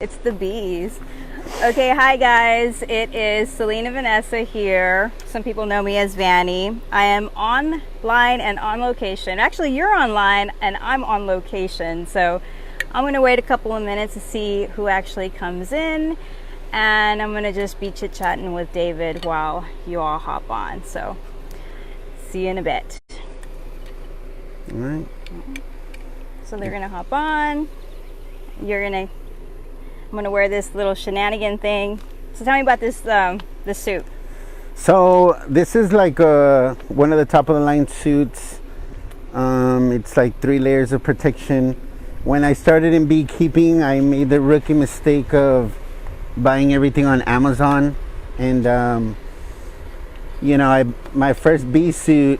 It's the bees. Okay, hi guys. It is Selena Vanessa here. Some people know me as Vannie. I am online and on location. Actually, you're online and I'm on location. So I'm going to wait a couple of minutes to see who actually comes in. And I'm going to just be chit-chatting with David while you all hop on. So see you in a bit. All right. So they're going to hop on. I'm gonna wear this little shenanigan thing. So tell me about this suit. So this is like one of the top of the line suits. It's like 3 layers of protection. When I started in beekeeping, I made the rookie mistake of buying everything on Amazon, and my first bee suit,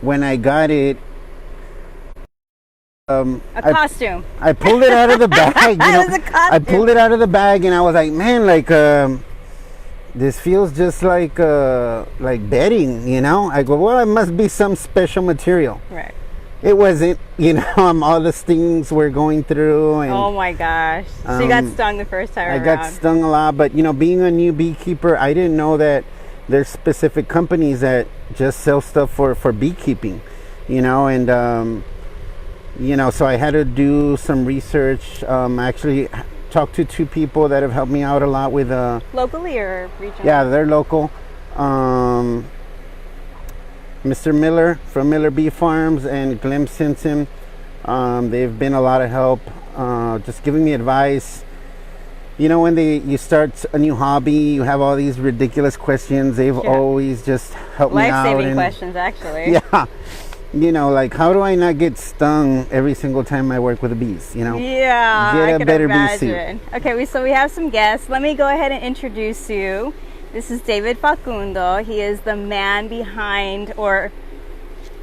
when I got it, costume. I pulled it out of the bag. It was a costume. I pulled it out of the bag, and I was like, man, this feels just like bedding. I go, well, it must be some special material. Right. It wasn't. All the stings we're going through. And, oh my gosh! So you got stung the first time I around. got stung a lot, but being a new beekeeper, I didn't know that there's specific companies that just sell stuff for beekeeping. So I had to do some research. I actually talked to 2 people that have helped me out a lot with locally or regional? Yeah, they're local. Mr. Miller from Miller Bee Farms and Glenn Simpson. They've been a lot of help, just giving me advice. When you start a new hobby, you have all these ridiculous questions. They've always just helped me out. Life-saving questions, actually. Yeah. Like, how do I not get stung every single time I work with the bees? Yeah, get a better bee suit. Okay, so we have some guests. Let me go ahead and introduce you. This is David Facundo. He is the man behind or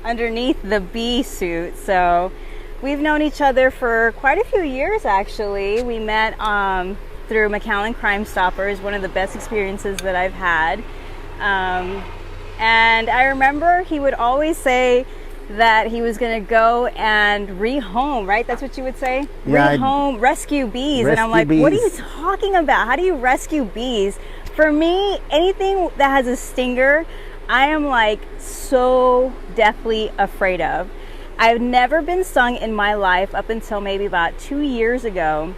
underneath the bee suit. So we've known each other for quite a few years, actually. We met through McAllen Crime Stoppers, one of the best experiences that I've had. And I remember he would always say that he was going to go and rehome, right? That's what you would say? Yeah, rehome, rescue bees. And I'm like, bees. What are you talking about? How do you rescue bees? For me, anything that has a stinger, I am like so deathly afraid of. I've never been stung in my life up until maybe about 2 years ago.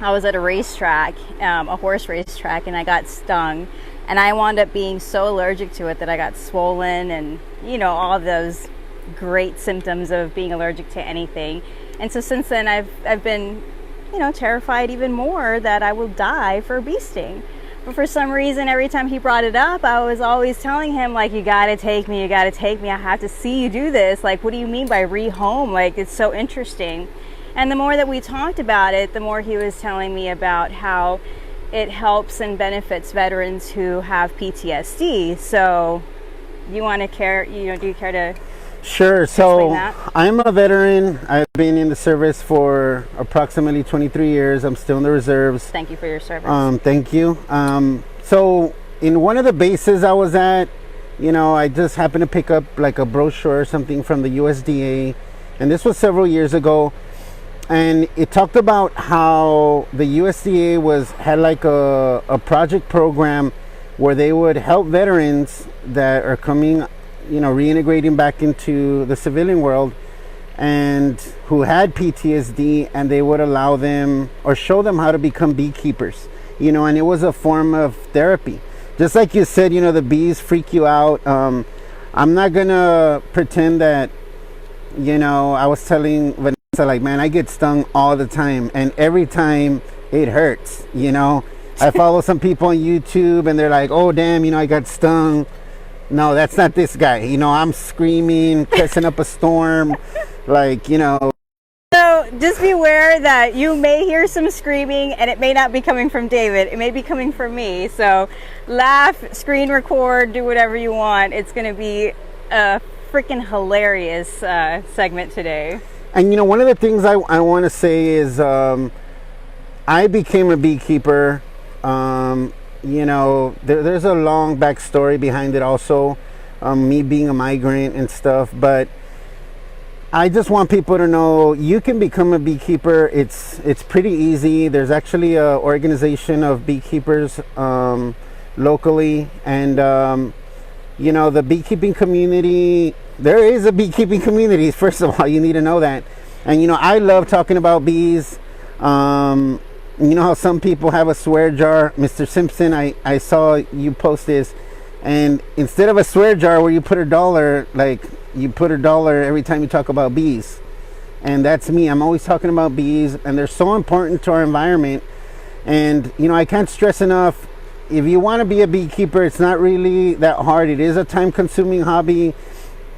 I was at a racetrack, a horse racetrack, and I got stung. And I wound up being so allergic to it that I got swollen and, all of those great symptoms of being allergic to anything. And so since then I've been terrified even more that I will die for a bee sting. But for some reason, every time he brought it up, I was always telling him, like, you gotta take me, I have to see you do this. Like, what do you mean by rehome? Like, it's so interesting. And the more that we talked about it, the more he was telling me about how it helps and benefits veterans who have PTSD. So do you care to Sure. So that? I'm a veteran. I've been in the service for approximately 23 years. I'm still in the reserves. Thank you for your service. Thank you. So in one of the bases I was at, I just happened to pick up like a brochure or something from the USDA, and this was several years ago. And it talked about how the USDA had like a project program where they would help veterans that are coming, reintegrating back into the civilian world and who had PTSD, and they would allow them or show them how to become beekeepers, and it was a form of therapy. Just like you said, the bees freak you out. I'm not gonna pretend that, I was telling Vanessa, like, man, I get stung all the time, and every time it hurts. I follow some people on YouTube and they're like, oh damn, I got stung. No, that's not this guy. I'm screaming, cussing up a storm, So just beware that you may hear some screaming, and it may not be coming from David. It may be coming from me. So laugh, screen record, do whatever you want. It's going to be a freaking hilarious segment today. And one of the things I want to say is I became a beekeeper. There's a long backstory behind it also, me being a migrant and stuff, but I just want people to know you can become a beekeeper. It's pretty easy. There's actually a organization of beekeepers locally, and the beekeeping community. There is a beekeeping community. First of all, you need to know that. And I love talking about bees. How some people have a swear jar. Mr. Simpson, I saw you post this, and instead of a swear jar where you put $1, like you put $1 every time you talk about bees. And that's me. I'm always talking about bees, and they're so important to our environment. And I can't stress enough, if you want to be a beekeeper, it's not really that hard. It is a time consuming hobby.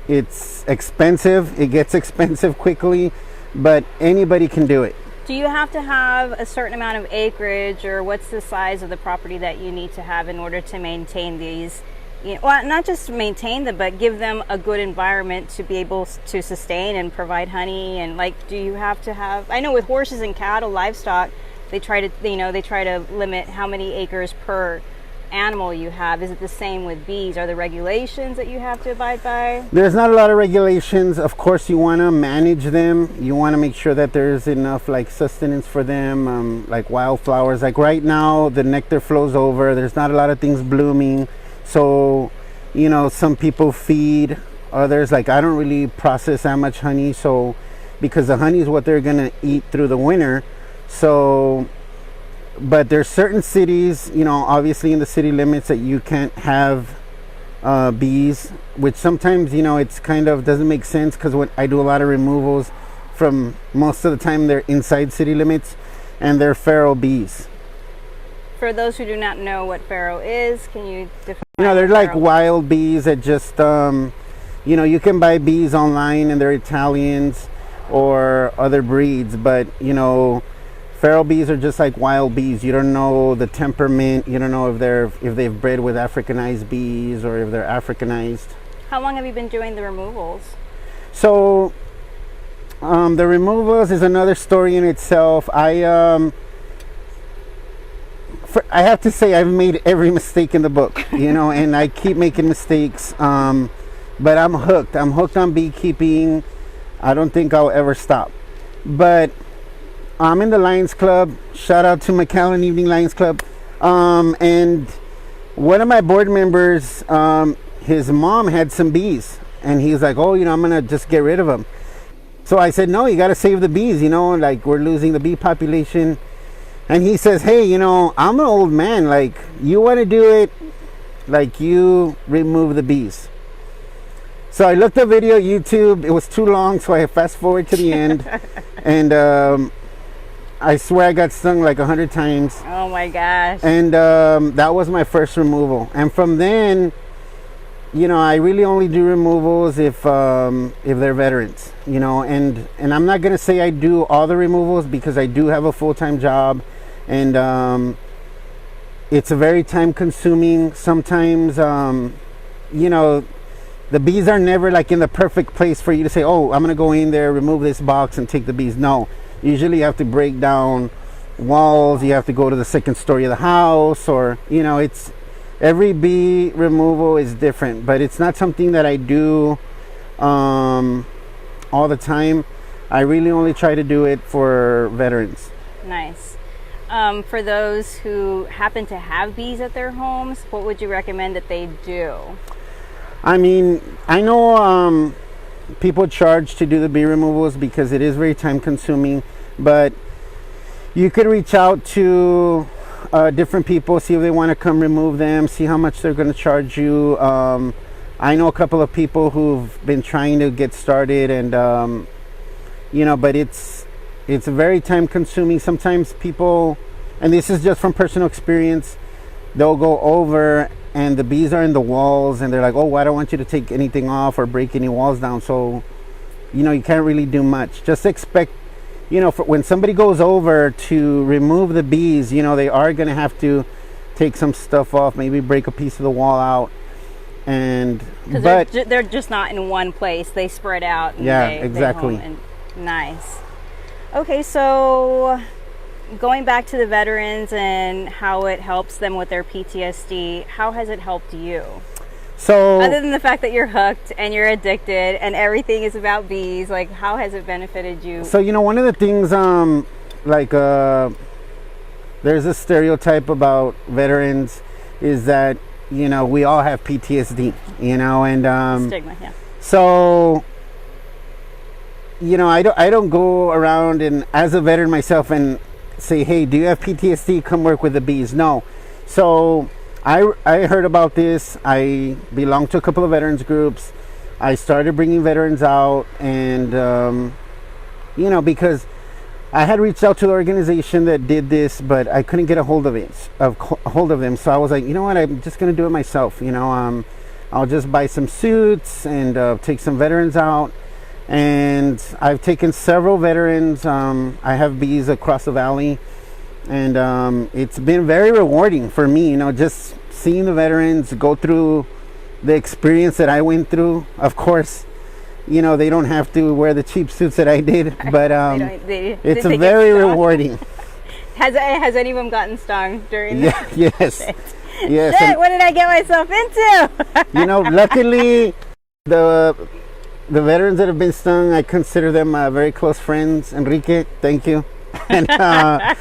It's expensive. It gets expensive quickly, but anybody can do it. Do you have to have a certain amount of acreage, or what's the size of the property that you need to have in order to maintain these? Well, not just maintain them, but give them a good environment to be able to sustain and provide honey. And do you have to have? I know with horses and cattle, livestock, they try to limit how many acres per animal you have. Is it the same with bees? Are there regulations that you have to abide by? There's not a lot of regulations. Of course, you want to manage them. You want to make sure that there's enough sustenance for them, like wildflowers. Like right now, the nectar flows over. There's not a lot of things blooming. So, some people feed others. I don't really process that much honey. So, because the honey is what they're going to eat through the winter. So, but there's certain cities, obviously in the city limits, that you can't have bees, which sometimes, it's kind of doesn't make sense, because when I do a lot of removals, from most of the time they're inside city limits, and they're feral bees. For those who do not know what pharaoh is, can you define? They're like wild bees that just, you can buy bees online and they're Italians or other breeds, but, feral bees are just like wild bees. You don't know the temperament. You don't know if they've bred with Africanized bees or if they're Africanized. How long have you been doing the removals? So, the removals is another story in itself. I have to say I've made every mistake in the book, and I keep making mistakes. But I'm hooked. I'm hooked on beekeeping. I don't think I'll ever stop. But I'm in the Lions Club. Shout out to McAllen Evening Lions Club. And one of my board members, his mom had some bees, and he's like, "Oh, I'm gonna just get rid of them." So I said, "No, you gotta save the bees. We're losing the bee population." And he says, "Hey, I'm an old man. You want to do it? You remove the bees." So I looked at video YouTube. It was too long, so I fast forward to the end, and I swear I got stung 100 times. Oh my gosh! And that was my first removal. And from then, I really only do removals if they're veterans. And I'm not gonna say I do all the removals, because I do have a full-time job, and it's a very time-consuming. Sometimes, the bees are never in the perfect place for you to say, "Oh, I'm gonna go in there, remove this box, and take the bees." No. Usually you have to break down walls, you have to go to the second story of the house, or it's every bee removal is different, but it's not something that I do all the time. I really only try to do it for veterans. Nice. For those who happen to have bees at their homes, what would you recommend that they do? I know people charge to do the bee removals because it is very time consuming, but you could reach out to different people, see if they want to come remove them, see how much they're going to charge you. I know a couple of people who've been trying to get started, and but it's very time consuming. Sometimes people, and this is just from personal experience, they'll go over and the bees are in the walls, and they're like, "Oh, I don't want you to take anything off or break any walls down." So, you can't really do much. Just expect, for when somebody goes over to remove the bees, they are going to have to take some stuff off, maybe break a piece of the wall out. But they're just not in one place. They spread out. And yeah, exactly. Nice. Okay, so going back to the veterans and how it helps them with their PTSD, how has it helped you? So Other than the fact that you're hooked and you're addicted and everything is about bees, like how has it benefited you? So one of the things, there's a stereotype about veterans is that we all have PTSD, and Stigma, yeah. so I don't go around and as a veteran myself and say, hey, do you have PTSD? Come work with the bees. No. So I heard about this. I belong to a couple of veterans groups. I started bringing veterans out, and because I had reached out to the organization that did this, but I couldn't get a hold of them. So I was like, you know what? I'm just gonna do it myself. I'll just buy some suits and take some veterans out. And I've taken several veterans. I have bees across the valley, and it's been very rewarding for me. Just seeing the veterans go through the experience that I went through. Of course, they don't have to wear the cheap suits that I did, but it's very rewarding. Has any of them gotten stung during that? Yes. Yes. Shit, what did I get myself into? Luckily, the veterans that have been stung, I consider them very close friends. Enrique, thank you. And I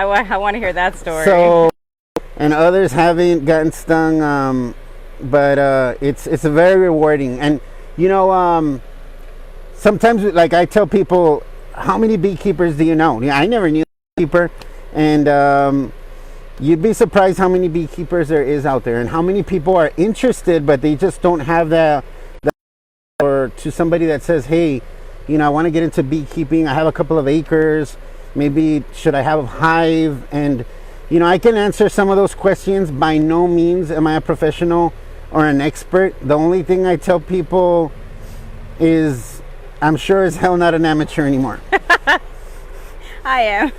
want to hear that story. So, and others haven't gotten stung, but it's very rewarding. And sometimes, like, I tell people, how many beekeepers do you know? I never knew a beekeeper, and you'd be surprised how many beekeepers there is out there, and how many people are interested, but they just don't have the or to somebody that says, hey, I want to get into beekeeping. I have a couple of acres. Maybe should I have a hive? And I can answer some of those questions. By no means am I a professional or an expert. The only thing I tell people is I'm sure as hell not an amateur anymore. I am.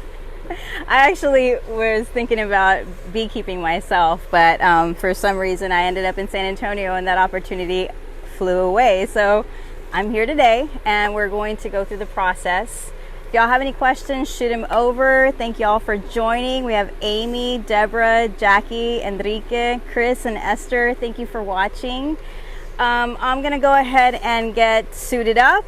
I actually was thinking about beekeeping myself, but for some reason I ended up in San Antonio, and that opportunity flew away. So I'm here today, and we're going to go through the process. If y'all have any questions, shoot them over. Thank y'all for joining. We have Amy, Deborah, Jackie, Enrique, Chris, and Esther. Thank you for watching. I'm gonna go ahead and get suited up,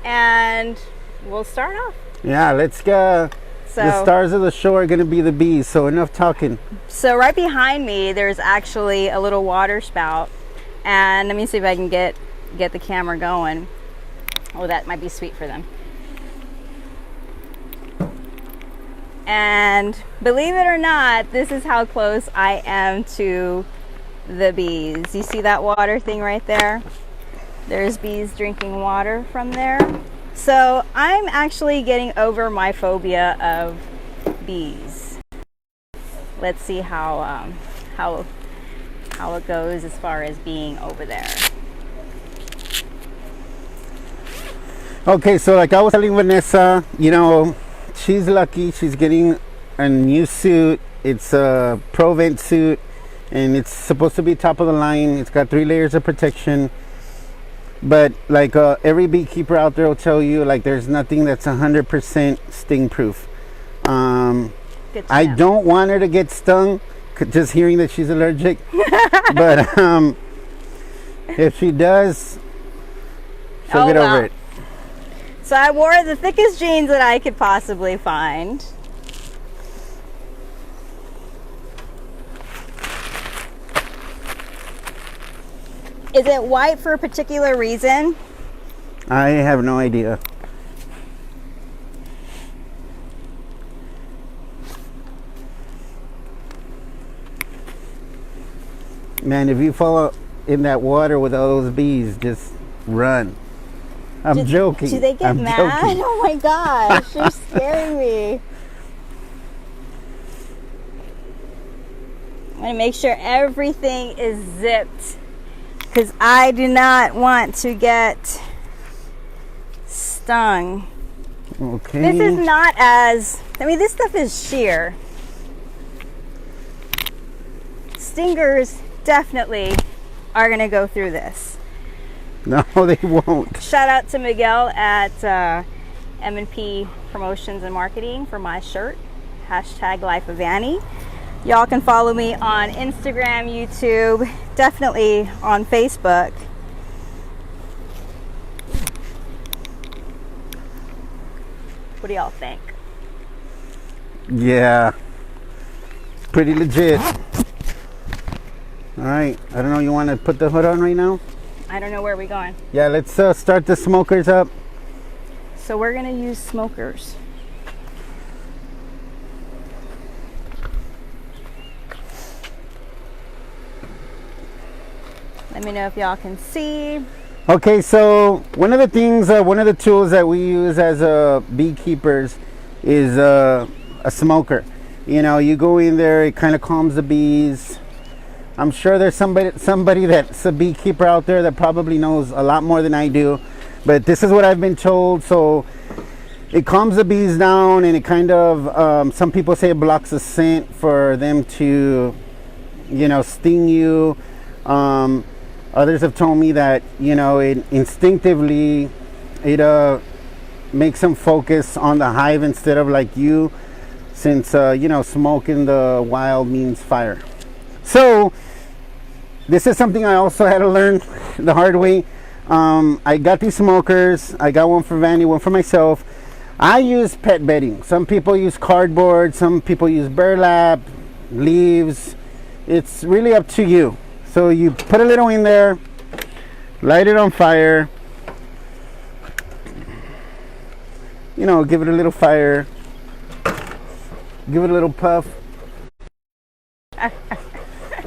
and we'll start off. Yeah, let's go. The stars of the show are going to be the bees, so enough talking. So right behind me, there's actually a little water spout, and let me see if I can get the camera going. Oh, that might be sweet for them. And believe it or not, this is how close I am to the bees. You see that water thing right there? There's bees drinking water from there. So I'm actually getting over my phobia of bees. Let's see how it goes as far as being over there. Okay, so like I was telling Vanessa, she's lucky. She's getting a new suit. It's a Provent suit, and it's supposed to be top of the line. It's got 3 layers of protection. But like every beekeeper out there will tell you, like, there's nothing that's 100% sting proof. I don't want her to get stung, just hearing that she's allergic. But if she does, she'll get over it. So I wore the thickest jeans that I could possibly find. Is it white for a particular reason? I have no idea. Man, if you fall in that water with all those bees, just run. I'm joking. Do they get mad? Joking. Oh my gosh, you're scaring me. I'm gonna make sure everything is zipped, because I do not want to get stung. Okay. This is not as, this stuff is sheer. Stingers definitely are going to go through this. No, they won't. Shout out to Miguel at M&P Promotions and Marketing for my shirt. #Life of Vannie. Y'all can follow me on Instagram, YouTube, definitely on Facebook. What do y'all think? Yeah, pretty legit. All right, I don't know, you want to put the hood on right now? I don't know where we're going. Yeah, let's start the smokers up. So we're gonna use smokers. Let me know if y'all can see. Okay, so one of the things, one of the tools that we use as beekeepers is a smoker. You know, you go in there, it kind of calms the bees. I'm sure there's somebody that's a beekeeper out there that probably knows a lot more than I do, but this is what I've been told. So it calms the bees down, and it kind of, some people say it blocks the scent for them to, you know, sting you. Others have told me that, you know, it instinctively, it makes them focus on the hive instead of like you, since, you know, smoke in the wild means fire. So this is something I also had to learn the hard way. I got these smokers. I got one for Vannie, one for myself. I use pet bedding. Some people use cardboard, some people use burlap, leaves. It's really up to you. So you put a little in there, light it on fire, you know, give it a little fire, give it a little puff. All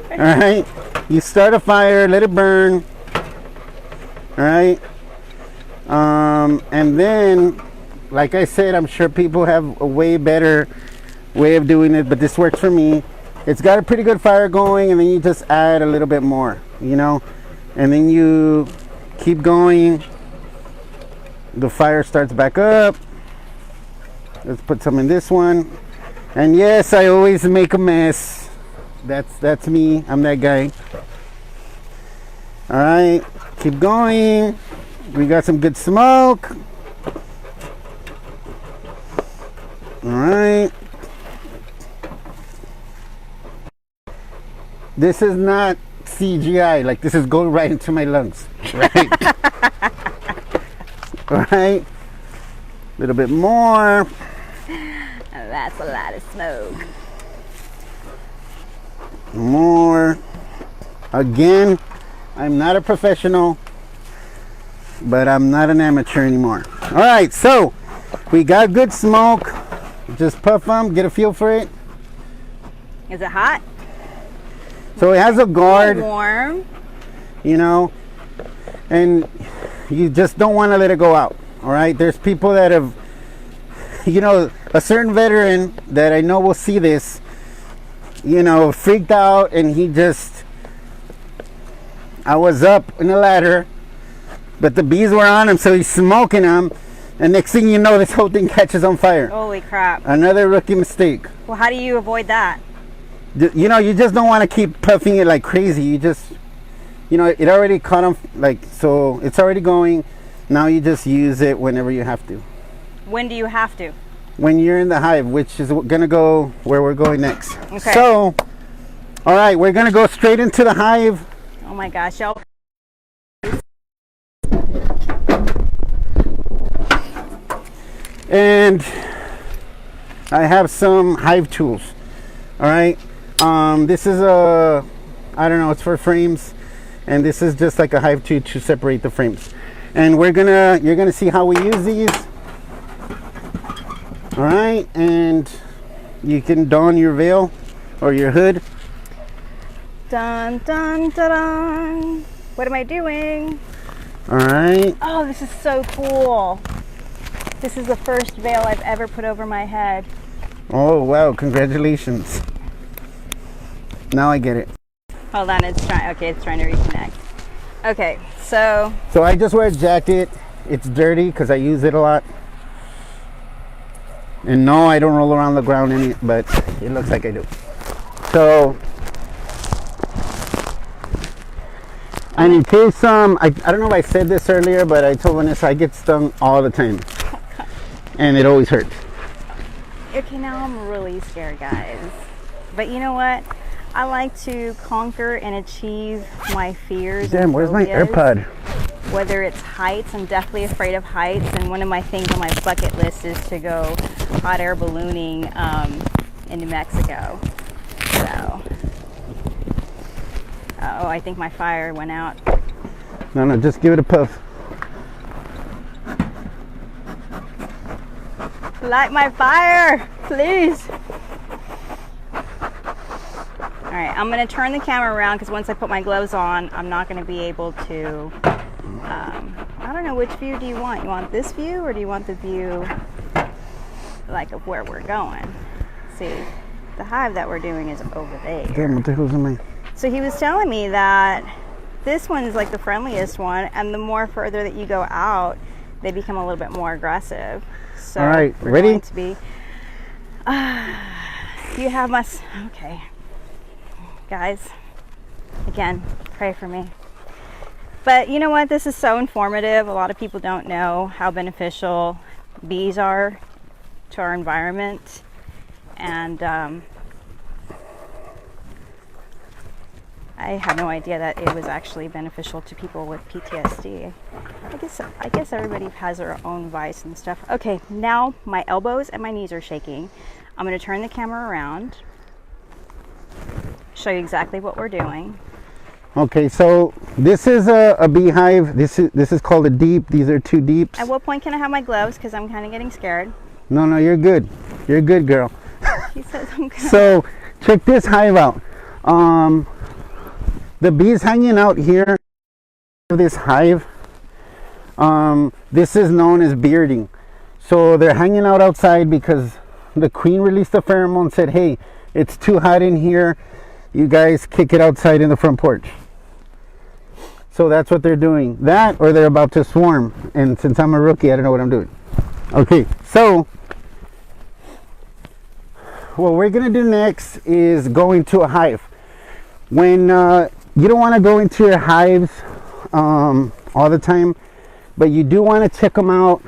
right, you start a fire, let it burn. All right, and then, like I said, I'm sure people have a way better way of doing it, but this works for me. It's got a pretty good fire going, and then you just add a little bit more, you know, and then you keep going. The fire starts back up. Let's put some in this one. And yes, I always make a mess. That's me. I'm that guy. All right, keep going. We got some good smoke. All right. This is not CGI, like this is going right into my lungs, right? All right, a little bit more. That's a lot of smoke. More. Again, I'm not a professional, but I'm not an amateur anymore. All right, so we got good smoke. Just puff them, get a feel for it. Is it hot? So it has a guard, warm, you know, and you just don't want to let it go out. All right, there's people that have, you know, a certain veteran that I know will see this, you know, freaked out, and I was up in the ladder, but the bees were on him, so he's smoking them, and next thing you know, this whole thing catches on fire. Holy crap. Another rookie mistake. Well, how do you avoid that? You know, you just don't want to keep puffing it like crazy. You just, you know, it already caught on, like, so it's already going. Now you just use it whenever you have to. When do you have to? When you're in the hive, which is gonna go where we're going next. Okay. So, all right, we're gonna go straight into the hive. Oh my gosh, y'all. And I have some hive tools. All right. This is I don't know, it's for frames, and this is just like a hive tool to separate the frames. And you're gonna see how we use these. All right, and you can don your veil or your hood. Dun dun dun dun. What am I doing? All right. Oh, this is so cool. This is the first veil I've ever put over my head. Oh wow! Congratulations. Now I get it. Hold on, it's trying to reconnect. Okay, so I just wear a jacket. It's dirty because I use it a lot. And no, I don't roll around the ground in it, but it looks like I do. So, and in case I don't know if I said this earlier, but I told Vanessa I get stung all the time, and it always hurts. Okay, now I'm really scared, guys. But you know what? I like to conquer and achieve my fears. Damn, where's my AirPod? Whether it's heights, I'm definitely afraid of heights, and one of my things on my bucket list is to go hot air ballooning in New Mexico. So, oh, I think my fire went out. No, just give it a puff. Light my fire, please. All right, I'm gonna turn the camera around because once I put my gloves on, I'm not gonna be able to, I don't know, which view do you want? You want this view or do you want the view like of where we're going? See, the hive that we're doing is over there. Damn, what the hell's in my... So he was telling me that this one is like the friendliest one, and the more further that you go out, they become a little bit more aggressive. So all right, we're ready? going to be, you have my, okay. Guys, again, pray for me. But you know what? This is so informative. A lot of people don't know how beneficial bees are to our environment. And I had no idea that it was actually beneficial to people with PTSD. I guess everybody has their own vice and stuff. Okay, now my elbows and my knees are shaking. I'm going to turn the camera around, show you exactly what we're doing. Okay, so this is a beehive. This is called a deep. These are 2 deeps. At what point can I have my gloves? Because I'm kind of getting scared. No, you're good. You're good, girl. She says I'm good. So check this hive out. The bees hanging out here. This hive. This is known as bearding. So they're hanging out outside because the queen released a pheromone. Said, "Hey, it's too hot in here. You guys kick it outside in the front porch." So that's what they're doing. That, or they're about to swarm. And since I'm a rookie, I don't know what I'm doing. Okay, so what we're gonna do next is go into a hive. When you don't want to go into your hives all the time, but you do want to check them out,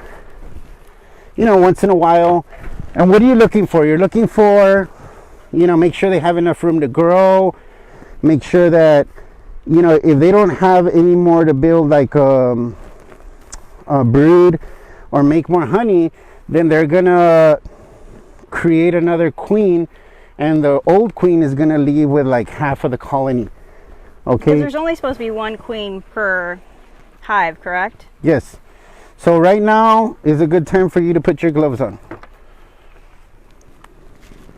you know, once in a while. And what are you looking for? You're looking for, you know, make sure they have enough room to grow. Make sure that, you know, if they don't have any more to build like a brood or make more honey, then they're gonna create another queen, and the old queen is gonna leave with like half of the colony. Okay. Because there's only supposed to be 1 queen per hive, correct? Yes. So right now is a good time for you to put your gloves on.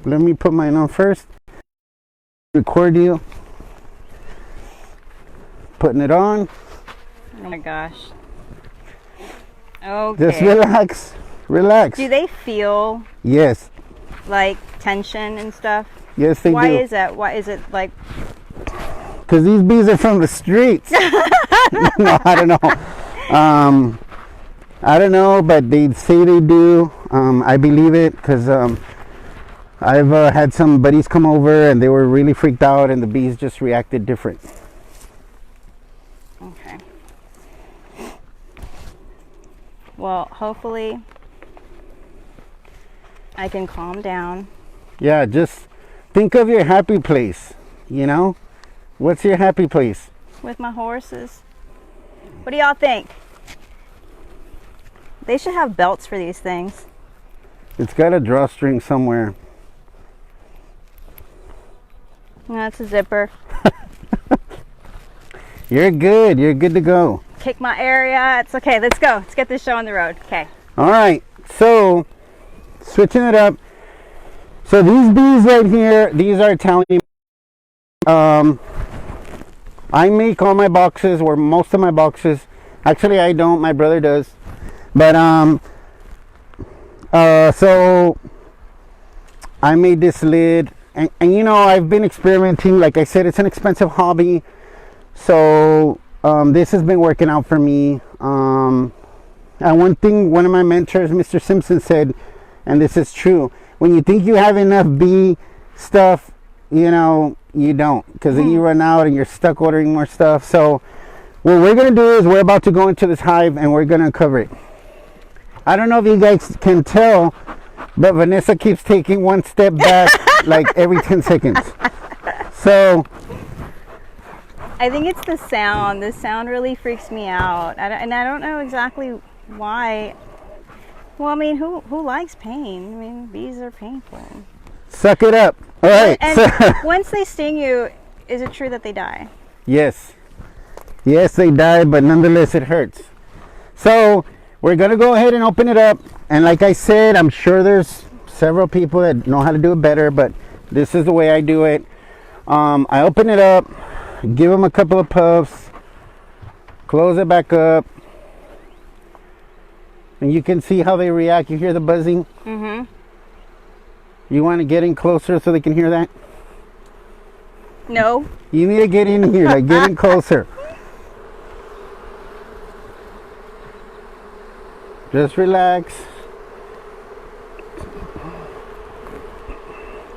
Let me put mine on first. Record you. Putting it on. Oh my gosh. Okay. Just relax. Relax. Do they feel Yes. like tension and stuff? Yes, they do. Why is that? Why is it like? Because these bees are from the streets. No, I don't know. I don't know, but they say they do. I believe it because I've had some buddies come over and they were really freaked out, and the bees just reacted different. Okay. Well, hopefully I can calm down. Yeah, just think of your happy place, you know? What's your happy place? With my horses. What do y'all think? They should have belts for these things. It's got a drawstring somewhere. No, it's a zipper. You're good. You're good to go. Kick my area. It's okay. Let's go. Let's get this show on the road. Okay. All right. So, switching it up. So these bees right here, these are Italian. I make all my boxes, or most of my boxes. Actually, I don't. My brother does. But so I made this lid, and you know, I've been experimenting. Like I said, it's an expensive hobby. So this has been working out for me. And one thing, one of my mentors, Mr. Simpson, said, and this is true: when you think you have enough bee stuff, you know, you don't, because then you run out and you're stuck ordering more stuff. So what we're gonna do is we're about to go into this hive and we're gonna cover it. I don't know if you guys can tell, but Vanessa keeps taking one step back like every 10 seconds. So I think it's the sound. The sound really freaks me out. And I don't know exactly why. Well, I mean, who likes pain? I mean, bees are painful. suck it up. All right. And once they sting you, is it true that they die? Yes. Yes, they die, but nonetheless, it hurts. So we're going to go ahead and open it up. And like I said, I'm sure there's several people that know how to do it better, but this is the way I do it. I open it up, give them a couple of puffs, close it back up, and you can see how they react. You hear the buzzing? Mm-hmm. You want to get in closer so they can hear that? No. You need to get in here, like get in closer. Just relax.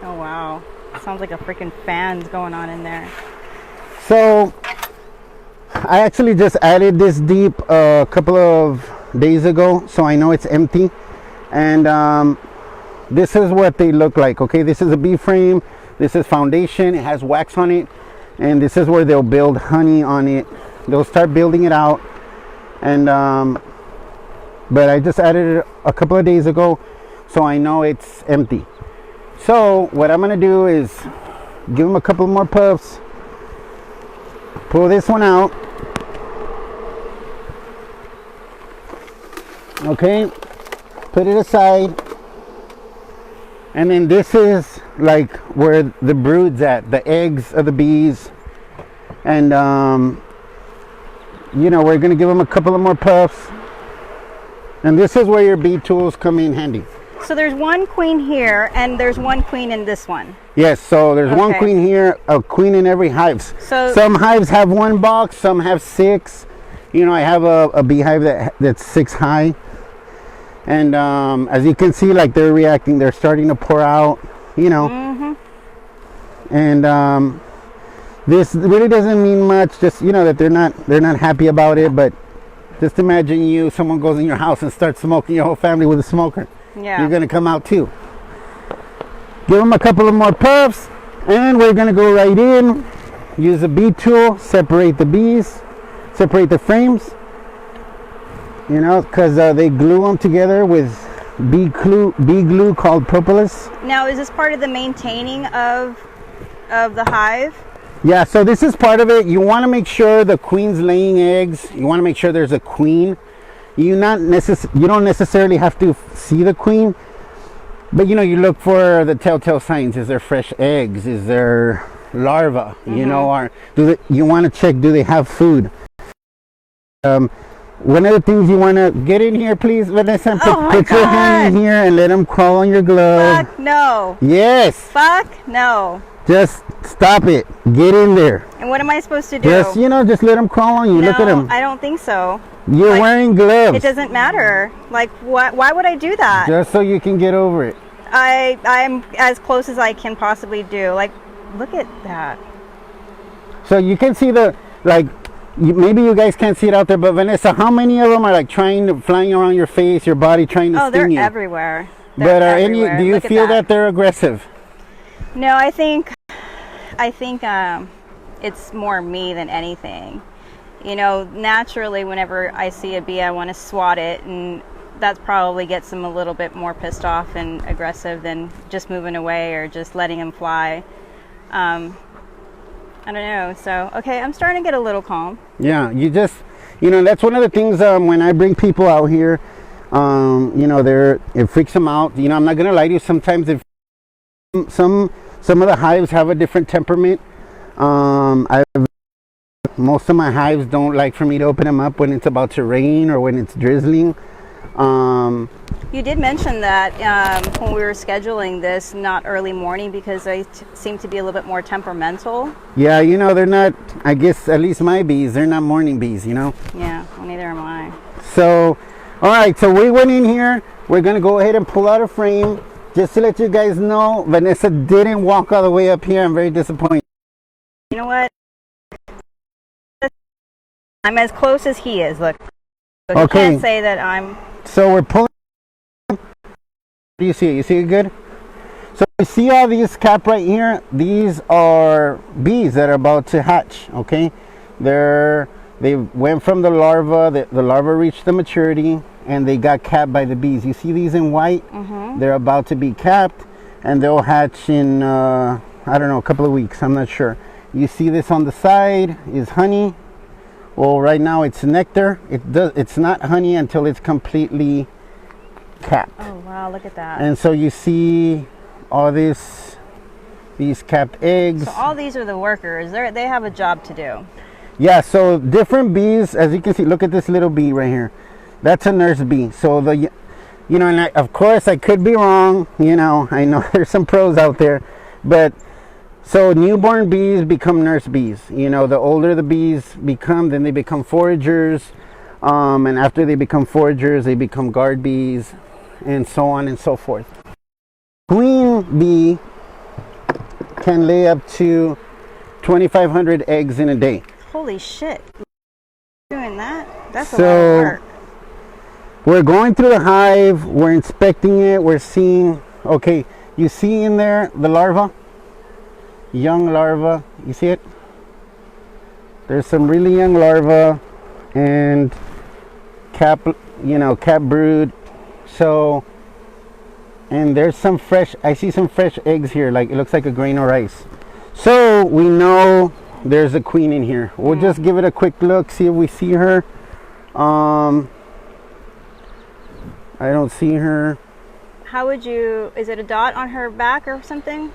Oh, wow. Sounds like a freaking fan's going on in there. So I actually just added this deep a couple of days ago, so I know it's empty. And this is what they look like. Okay, this is a bee frame. This is foundation. It has wax on it, and this is where they'll build honey on it. They'll start building it out. And but I just added it a couple of days ago, so I know it's empty. So what I'm gonna do is give them a couple more puffs, pull this one out, okay, put it aside, and then this is like where the brood's at, the eggs of the bees. And you know, we're gonna give them a couple of more puffs, and this is where your bee tools come in handy. So there's one queen here, and there's one queen in this one. Yes, so there's one Okay. queen here, a queen in every hive. So Some hives have one box, some have 6. You know, I have a beehive that's 6 high. And as you can see, like they're reacting, they're starting to pour out, you know. Mm-hmm. And this really doesn't mean much, just, you know, that they're not happy about it. But just imagine someone goes in your house and starts smoking your whole family with a smoker. Yeah. You're gonna come out too. Give them a couple of more puffs, and we're gonna go right in, use a bee tool, separate the bees, separate the frames, you know, because they glue them together with bee glue called propolis. Now, is this part of the maintaining of the hive? Yeah, so this is part of it. You want to make sure the queen's laying eggs. You want to make sure there's a queen. You don't necessarily have to see the queen, but you know, you look for the telltale signs. Is there fresh eggs? Is there larvae? You know, or you want to check, do they have food? One of the things you want to get in here, please, Vanessa, put your hand in here and let them crawl on your glove. Fuck no. Yes. Fuck no. Just stop it. Get in there. And what am I supposed to do? Just let them crawl on you. No, Look at them. I don't think so. You're wearing gloves. It doesn't matter. Like, why would I do that? Just so you can get over it. I'm as close as I can possibly do. Like, look at that. So you can see maybe you guys can't see it out there, but Vanessa, how many of them are like flying around your face, your body, trying to sting you? Oh, they're everywhere. But do you feel that they're aggressive? No, I think it's more me than anything. You know, naturally, whenever I see a bee, I want to swat it, and that probably gets them a little bit more pissed off and aggressive than just moving away or just letting them fly. I don't know. So, okay, I'm starting to get a little calm. Yeah, that's one of the things when I bring people out here, it freaks them out. You know, I'm not gonna lie to you. Sometimes some of the hives have a different temperament. Most of my hives don't like for me to open them up when it's about to rain or when it's drizzling. You did mention that when we were scheduling this, not early morning, because they seem to be a little bit more temperamental. Yeah, they're not, I guess, at least my bees, they're not morning bees, Yeah, well, neither am I. So, all right, so we went in here. We're going to go ahead and pull out a frame. Just to let you guys know, Vanessa didn't walk all the way up here. I'm very disappointed. You know what? I'm as close as he is, look. So he can't say that I'm... So we're pulling... Do you see it? You see it good? So You see all these cap right here? These are bees that are about to hatch. Okay, they went from the larva. The larva reached the maturity, and they got capped by the bees. You see these in white? They're about to be capped, and they'll hatch in I don't know, a couple of weeks. I'm not sure. You see this on the side is honey. Well, right now it's nectar. It's not honey until it's completely capped. Oh wow, look at that. And so you see all these capped eggs. So all these are the workers. They have a job to do. Yeah, so different bees, as you can see, look at this little bee right here. That's a nurse bee. So and of course I could be wrong, I know there's some pros out there, but so newborn bees become nurse bees. The older the bees become, then they become foragers. And after they become foragers, they become guard bees, and so on and so forth. Queen bee can lay up to 2,500 eggs in a day. Holy shit. Doing that? That's a lot So of work. we're going through the hive, we're inspecting it, we're seeing, okay, you see in there the larva, young larva, you see it? There's some really young larva and cap brood. So, and there's some fresh, I see some fresh eggs here, like it looks like a grain of rice. So we know there's a queen in here. We'll just give it a quick look, see if we see her. I don't see her. How would you, is it a dot on her back or something?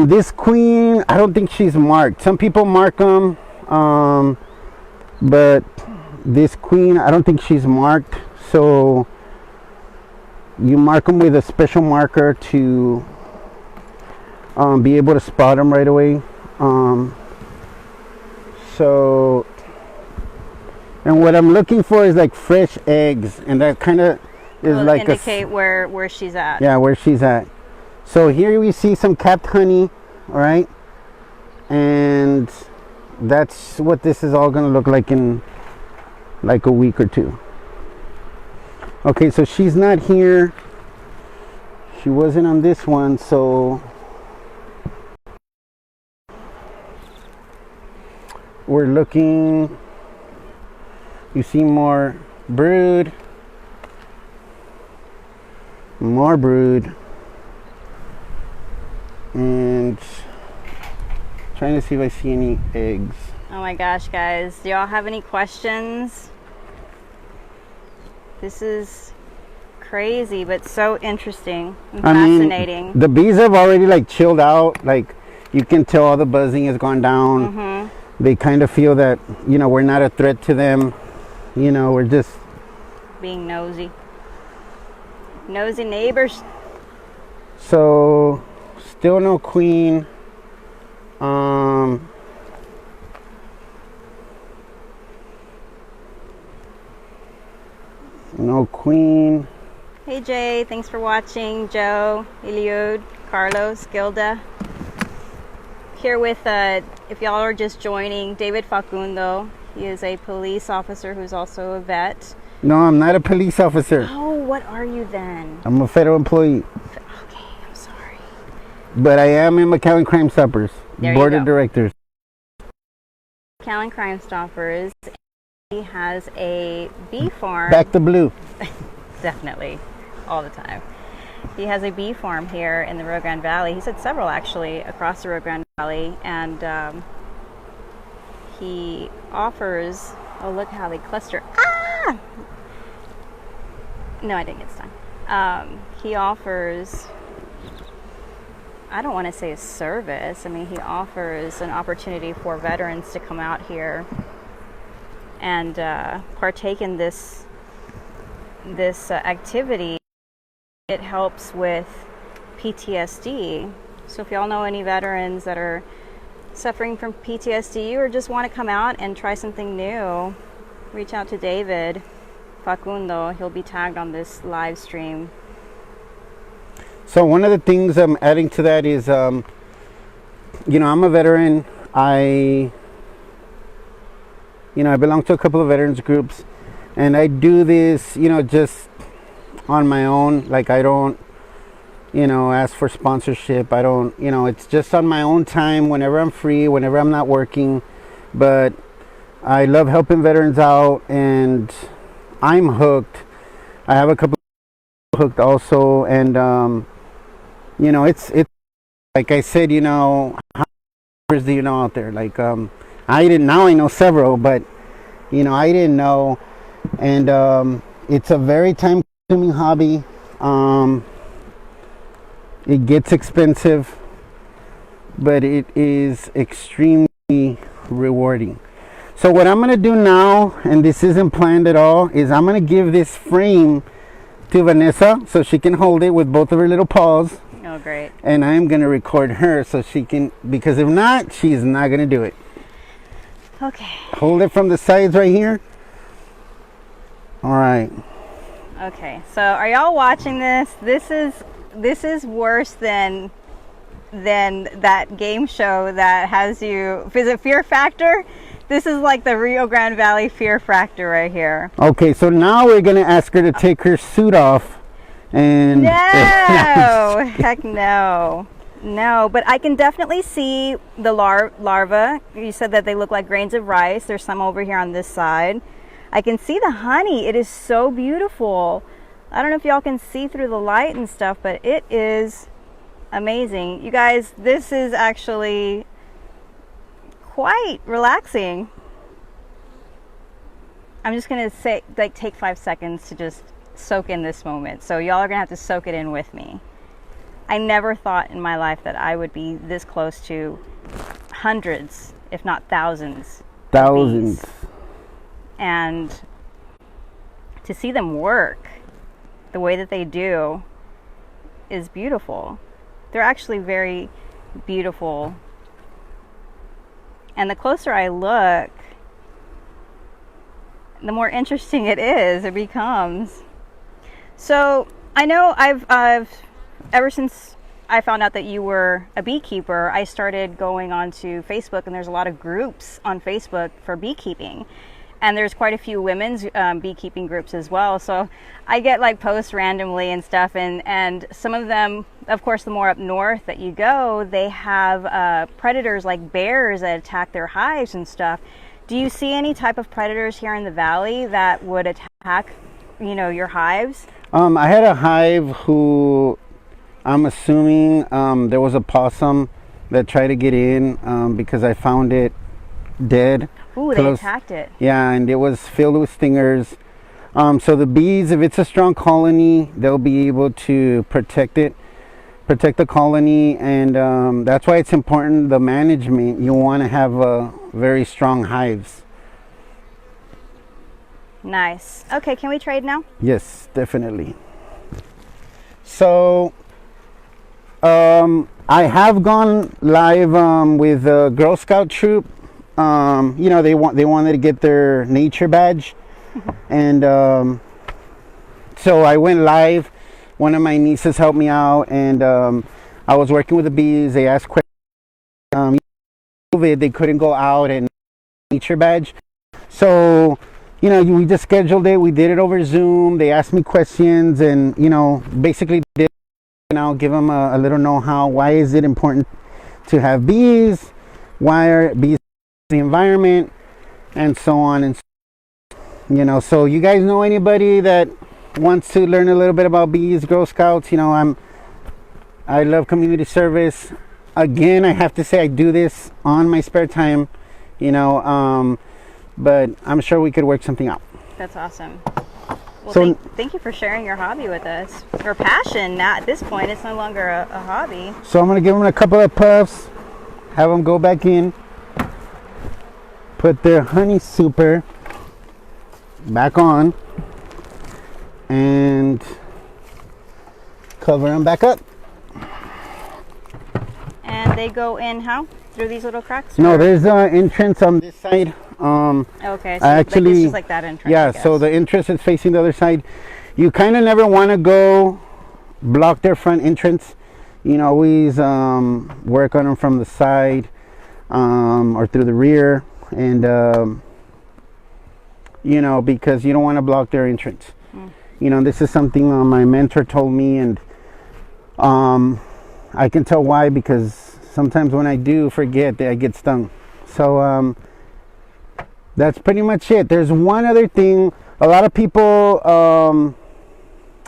This queen, I don't think she's marked. Some people mark them, but this queen, I don't think she's marked. So you mark them with a special marker to be able to spot them right away. So, and what I'm looking for is like fresh eggs, and that kind of is like indicate where she's at. Yeah, where she's at. So here we see some capped honey, all right, and that's what this is all gonna look like in like a week or two. Okay, so she's not here. She wasn't on this one, so we're looking. You see more brood, and trying to see if I see any eggs. Oh my gosh, guys, do y'all have any questions? This is crazy, but so interesting and fascinating. The bees have already like chilled out. Like you can tell all the buzzing has gone down. They kind of feel that, we're not a threat to them. We're just being nosy neighbors. So still no queen. No queen. Hey Jay, thanks for watching. Joe, Eliud, Carlos, Gilda. Here with, if y'all are just joining, David Facundo. He is a police officer who's also a vet. No, I'm not a police officer. Oh, what are you then? I'm a federal employee. Okay, I'm sorry. But I am in McAllen Crime Stoppers, board of directors. McAllen Crime Stoppers. He has a bee farm. Back to blue. Definitely, all the time. He has a bee farm here in the Rio Grande Valley. He's had several actually across the Rio Grande Valley, and he offers. Oh, look how they cluster! Ah! No, I didn't get stung. He offers. I don't want to say a service. I mean, he offers an opportunity for veterans to come out here and partake in this activity. It helps with PTSD. So if y'all know any veterans that are suffering from PTSD or just want to come out and try something new, reach out to David Facundo. He'll be tagged on this live stream. So one of the things I'm adding to that is, I'm a veteran. I belong to a couple of veterans groups, and I do this, just on my own. Like I don't, ask for sponsorship. I don't, it's just on my own time, whenever I'm free, whenever I'm not working. But I love helping veterans out, and I'm hooked. I have a couple of hooked also, and it's like I said, how many do you know out there? Like I didn't. Now I know several, but I didn't know, and it's a very time-consuming hobby. It gets expensive, but it is extremely rewarding. So what I'm gonna do now, and this isn't planned at all, is I'm gonna give this frame to Vanessa so she can hold it with both of her little paws. Oh, great. And I'm gonna record her so she can, because if not, she's not gonna do it. Okay. Hold it from the sides right here. All right. Okay, so are y'all watching this? This is worse than that game show that has you. Is it Fear Factor? This is like the Rio Grande Valley Fear Factor right here. Okay, so now we're gonna ask her to take her suit off, and no, heck no, no. But I can definitely see the larva. You said that they look like grains of rice. There's some over here on this side. I can see the honey. It is so beautiful. I don't know if y'all can see through the light and stuff, but it is amazing. You guys, this is actually quite relaxing. I'm just gonna say, take 5 seconds to just soak in this moment. So y'all are gonna have to soak it in with me. I never thought in my life that I would be this close to hundreds, if not thousands. Thousands. And to see them work the way that they do is beautiful. They're actually very beautiful. And the closer I look, the more interesting it becomes. So I know I've ever since I found out that you were a beekeeper, I started going onto Facebook, and there's a lot of groups on Facebook for beekeeping. And there's quite a few women's beekeeping groups as well. So I get like posts randomly and stuff. And some of them, of course, the more up north that you go, they have predators like bears that attack their hives and stuff. Do you see any type of predators here in the valley that would attack, your hives? I had a hive who, I'm assuming there was a possum that tried to get in because I found it dead. Ooh, they attacked it. Yeah, and it was filled with stingers. So the bees, if it's a strong colony, they'll be able to protect the colony, and that's why it's important, the management. You want to have very strong hives. Nice. Okay, can we trade now? Yes, definitely. So I have gone live with a Girl Scout troop. They wanted to get their nature badge, and so I went live. One of my nieces helped me out, and I was working with the bees. They asked questions. COVID, they couldn't go out and nature badge, so we just scheduled it. We did it over Zoom. They asked me questions, and basically did give them a little know-how. Why is it important to have bees? Why are bees the environment, and so on, and so you guys know anybody that wants to learn a little bit about bees, Girl Scouts? I love community service. Again, I have to say I do this on my spare time, but I'm sure we could work something out. That's awesome. Well, thank you for sharing your hobby with us, or passion. Now at this point, it's no longer a hobby. So I'm gonna give them a couple of puffs, have them go back in, put their honey super back on, and cover them back up. And they go in how? Through these little cracks? No, there's an entrance on this side. Okay, so actually, this is like that entrance. Yeah, so the entrance is facing the other side. You kind of never want to go block their front entrance. Always work on them from the side or through the rear, and because you don't want to block their entrance. This is something my mentor told me, and I can tell why, because sometimes when I do forget, I get stung. So that's pretty much it. There's one other thing. A lot of people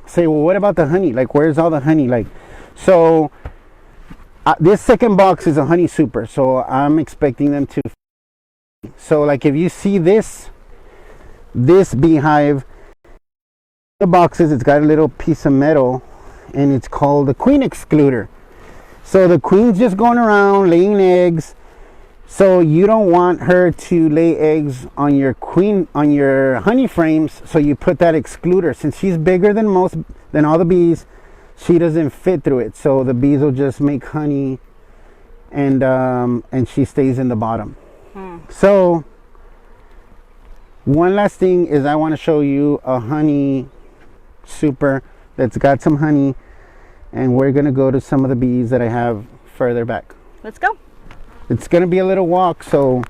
say, well, what about the honey? Like, where's all the honey? Like, so this second box is a honey super, so I'm expecting them to. So like, if you see this beehive, the boxes, it's got a little piece of metal, and it's called the queen excluder. So the queen's just going around laying eggs. So you don't want her to lay eggs on your queen, on your honey frames. So you put that excluder. Since she's bigger than all the bees, she doesn't fit through it. So the bees will just make honey, and she stays in the bottom. So one last thing is, I want to show you a honey super that's got some honey, and we're gonna go to some of the bees that I have further back. Let's go. It's gonna be a little walk, so.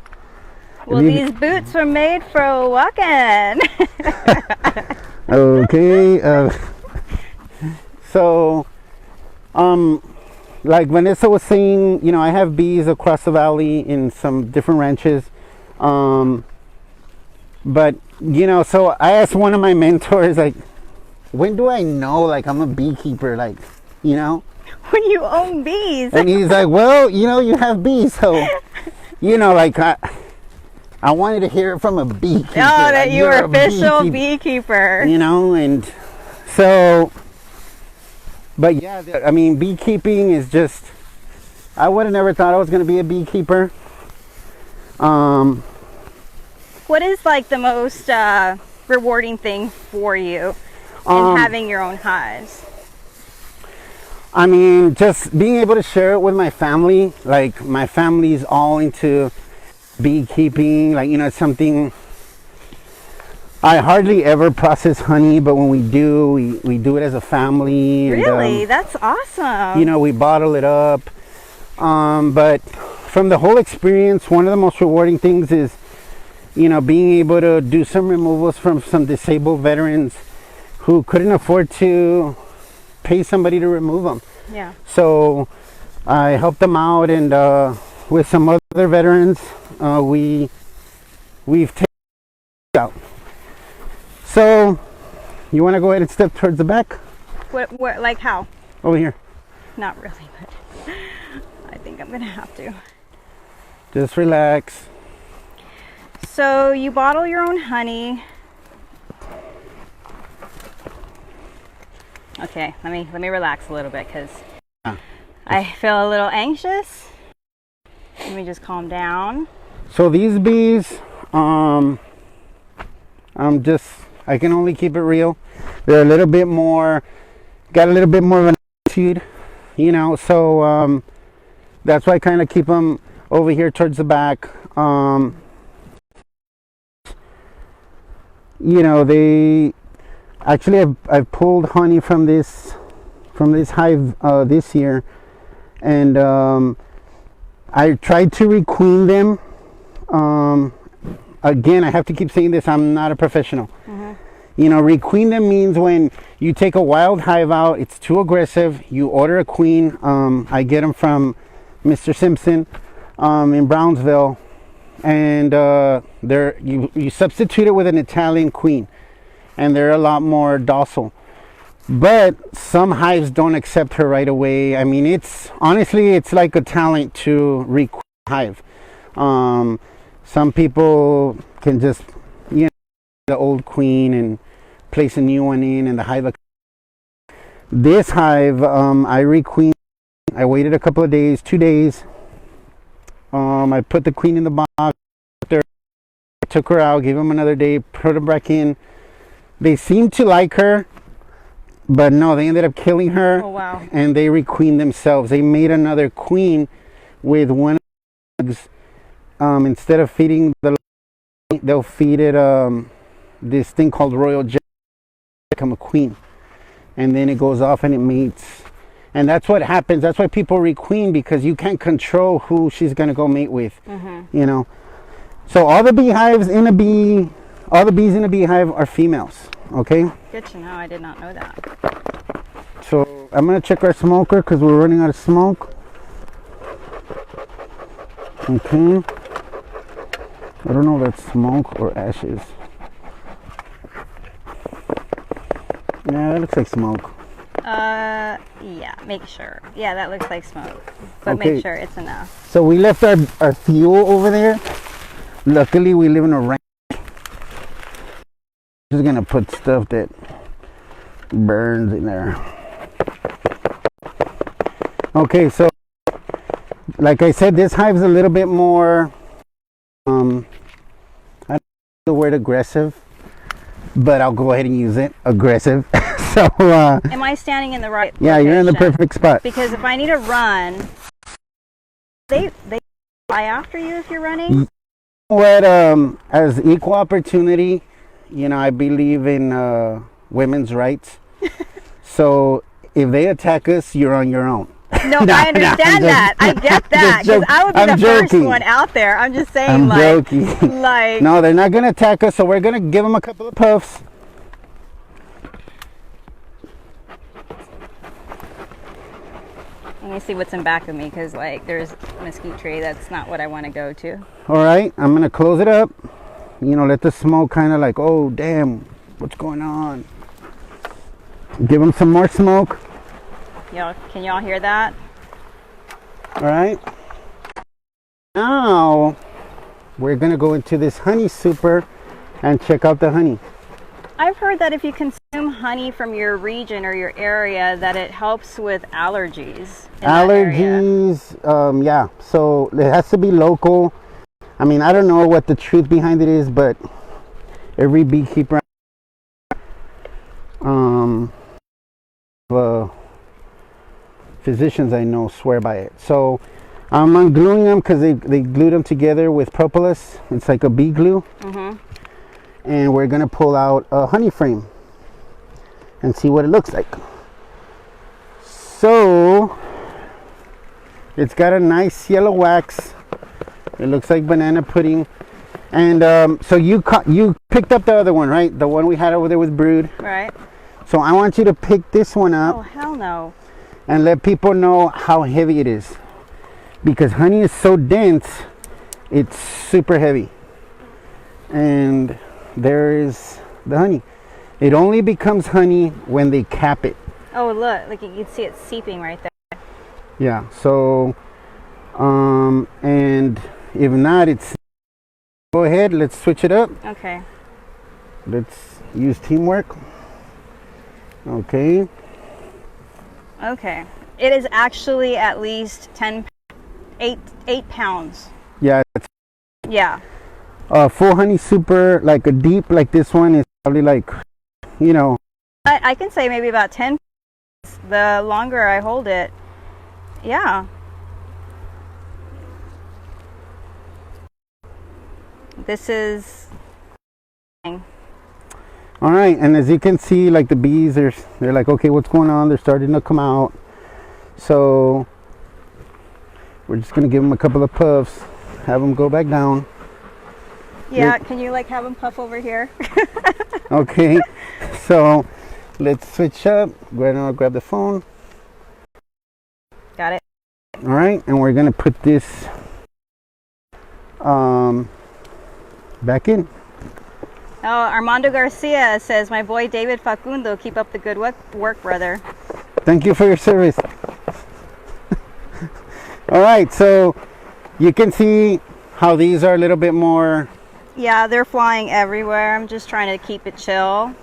Well, these boots were made for walking. Okay. So, like Vanessa was saying, you know, I have bees across the valley in some different ranches. But, you know, so I asked one of my mentors, like, when do I know, like, I'm a beekeeper? Like, you know? When you own bees. And he's like, well, you know, you have bees, so, you know, like, I wanted to hear it from a beekeeper. Oh, that like, you were official beekeeper. You know, and so, but yeah, I mean, beekeeping is just, I would have never thought I was going to be a beekeeper. What is like the most rewarding thing for you in having your own hives? I mean, just being able to share it with my family. Like, my family's all into beekeeping. Like, you know, it's something, I hardly ever process honey, but when we do, we do it as a family. Really? And, that's awesome. you know, we bottle it up. But from the whole experience, one of the most rewarding things is, you know, being able to do some removals from some disabled veterans who couldn't afford to pay somebody to remove them. Yeah. So I helped them out, and with some other veterans, we've taken out. So you want to go ahead and step towards the back? What, like how? Over here. Not really, but I think I'm gonna have to. Just relax. So you bottle your own honey. Okay, let me relax a little bit, because I feel a little anxious. Let me just calm down. So these bees, I can only keep it real. They're a little bit more, got a little bit more of an attitude, you know, so that's why I kind of keep them over here towards the back. You know, they actually, I've pulled honey from this hive this year, and I tried to requeen them. Again, I have to keep saying this, I'm not a professional. You know, requeen them means when you take a wild hive out, it's too aggressive, you order a queen. I get them from Mr. Simpson in Brownsville, and you substitute it with an Italian queen, and they're a lot more docile. But some hives don't accept her right away. I mean, it's like a talent to requeen a hive. Some people can just, you know, the old queen and place a new one in, and the hive. This hive, I requeened. I waited a couple of days, 2 days. I put the queen in the box. Took her out, gave them another day, put her back in. They seemed to like her, but no, they ended up killing her. Oh, wow. And they requeened themselves. They made another queen with one of the eggs. Instead of feeding they'll feed it this thing called royal jelly, become a queen, and then it goes off and it mates. And that's what happens. That's why people requeen, because you can't control who she's gonna go mate with. You know. So all the bees in a beehive are females. Okay. Good to know. I did not know that. So I'm gonna check our smoker because we're running out of smoke. Okay. I don't know if that's smoke or ashes. Yeah, that looks like smoke. Yeah, make sure. Yeah, that looks like smoke. But Okay. make sure it's enough. So we left our fuel over there. Luckily, we live in a ranch. Just gonna put stuff that burns in there. Okay, so like I said, this hive's a little bit more, I don't know the word aggressive, but I'll go ahead and use it, aggressive. So, Am I standing in the right yeah, you're in the location? perfect spot. Because if I need to run, they fly after you if you're running? What, as equal opportunity, you know, I believe in women's rights. So if they attack us, you're on your own. No, I understand that. I get that. Because I would be the first one out there. I'm just saying, I'm like, joking. like. No, they're not gonna attack us, so we're gonna give them a couple of puffs. Let me see what's in back of me, because like there's a mesquite tree. That's not what I want to go to. All right, I'm gonna close it up. You know, let the smoke kind of like, oh damn, what's going on? Give them some more smoke. Y'all, can y'all hear that? All right. Now we're gonna go into this honey super and check out the honey. I've heard that if you consume honey from your region or your area, that it helps with allergies. In that area. Allergies, yeah. So it has to be local. I mean, I don't know what the truth behind it is, but every beekeeper, physicians I know swear by it. So I'm ungluing them because they glued them together with propolis. It's like a bee glue. Mm-hmm. And we're gonna pull out a honey frame and see what it looks like. So it's got a nice yellow wax. It looks like banana pudding. And so you picked up the other one, right? The one we had over there with brood. Right. So I want you to pick this one up. Oh, hell no. And let people know how heavy it is. Because honey is so dense, it's super heavy. And there is the honey. It only becomes honey when they cap it. Oh, look, like you can see it seeping right there. Yeah, so and if not, it's go ahead, let's switch it up. Okay. Let's use teamwork. Okay. Okay. It is actually at least 8 pounds. Yeah, it's Yeah. full honey super, like a deep like this one is probably like, you know, I can say maybe about 10 pounds. The longer I hold it. Yeah. This is. all right. And as you can see, like the bees, they're like, okay, what's going on? They're starting to come out. So we're just gonna give them a couple of puffs, have them go back down. Yeah, can you like have them puff over here? Okay, so let's switch up. Go ahead and grab the phone. Got it. All right, and we're gonna put this back in. Oh, Armando Garcia says, my boy David Facundo, keep up the good work, brother. Thank you for your service. All right, so you can see how these are a little bit more. Yeah, they're flying everywhere. I'm just trying to keep it chill.